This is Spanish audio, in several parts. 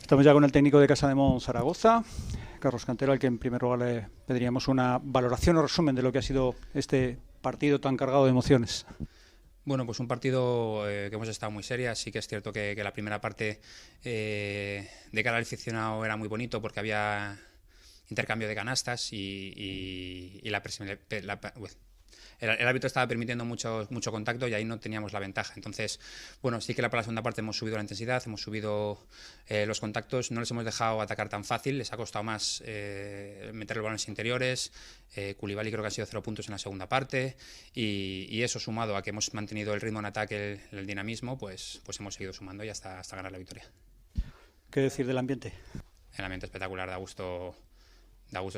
Estamos ya con el técnico de Casademont Zaragoza, Carlos Cantero, al que en primer lugar le pediríamos una valoración o resumen de lo que ha sido este partido tan cargado de emociones. Bueno, pues un partido que hemos estado muy serias. Sí que es cierto que la primera parte de cara al aficionado era muy bonito porque había intercambio de canastas y el árbitro estaba permitiendo mucho contacto y ahí no teníamos la ventaja. Entonces, bueno, sí que para la segunda parte hemos subido la intensidad, hemos subido los contactos, no les hemos dejado atacar tan fácil, les ha costado más meter los balones interiores. Koulibaly creo que han sido 0 puntos en la segunda parte y eso sumado a que hemos mantenido el ritmo en ataque, el dinamismo, pues hemos seguido sumando y hasta ganar la victoria. ¿Qué decir del ambiente? El ambiente espectacular, da gusto.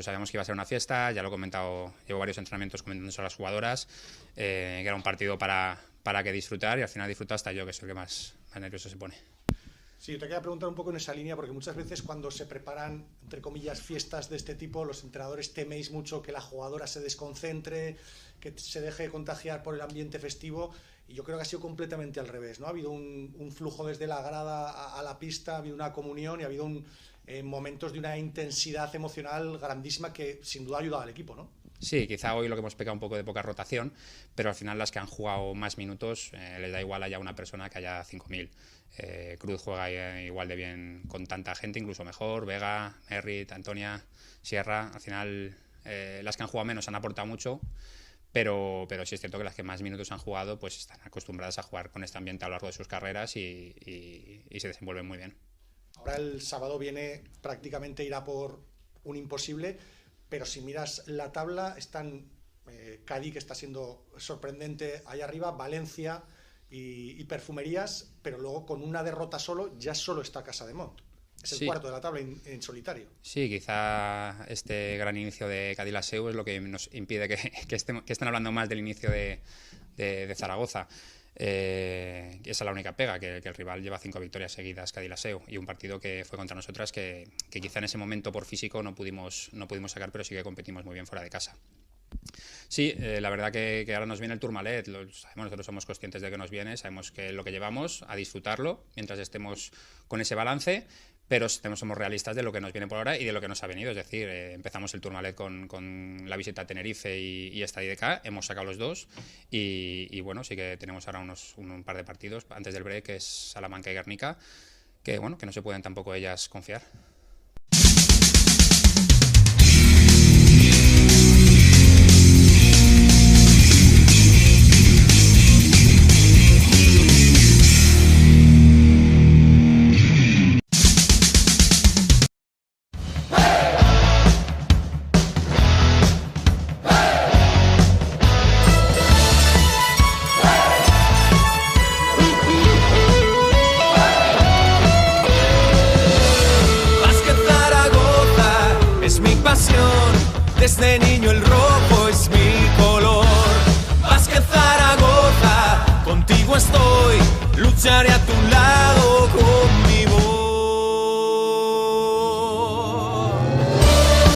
Sabíamos que iba a ser una fiesta, ya lo he comentado, llevo varios entrenamientos comentándose a las jugadoras, que era un partido para que disfrutar y al final disfruto hasta yo, que soy el que más nervioso se pone. Sí, te quería preguntar un poco en esa línea, porque muchas veces cuando se preparan, entre comillas, fiestas de este tipo, los entrenadores teméis mucho que la jugadora se desconcentre, que se deje contagiar por el ambiente festivo, y yo creo que ha sido completamente al revés, ¿no? Ha habido un flujo desde la grada a la pista, ha habido una comunión y ha habido momentos de una intensidad emocional grandísima que sin duda ha ayudado al equipo, ¿no? Sí, quizá hoy lo que hemos pecado un poco de poca rotación, pero al final las que han jugado más minutos les da igual haya una persona que haya 5.000. Cruz juega igual de bien con tanta gente, incluso mejor, Vega, Merritt, Antonia, Sierra. Al final las que han jugado menos han aportado mucho, pero sí es cierto que las que más minutos han jugado pues están acostumbradas a jugar con este ambiente a lo largo de sus carreras y se desenvuelven muy bien. Ahora el sábado viene prácticamente irá por un imposible, pero si miras la tabla están Cádiz, que está siendo sorprendente ahí arriba, Valencia y Perfumerías, pero luego con una derrota ya solo está Casademont. Es el cuarto de la tabla en solitario. Sí, quizá este gran inicio de Cádiz-Laseu es lo que nos impide que estén hablando más del inicio de Zaragoza. Esa es la única pega, que el rival lleva 5 victorias seguidas, Cádiz-Laseu, y un partido que fue contra nosotras que quizá en ese momento por físico no pudimos sacar, pero sí que competimos muy bien fuera de casa. Sí, la verdad que ahora nos viene el Tourmalet, nosotros somos conscientes de que nos viene, sabemos que lo que llevamos, a disfrutarlo mientras estemos con ese balance, pero somos realistas de lo que nos viene por ahora y de lo que nos ha venido. Es decir, empezamos el Tourmalet con la visita a Tenerife y esta IDK, hemos sacado los dos y bueno, sí que tenemos ahora un par de partidos antes del break, que es Salamanca y Guernica, que no se pueden tampoco ellas confiar. Desde niño el rojo es mi color. Vázquez Zaragoza, contigo estoy, lucharé a tu lado con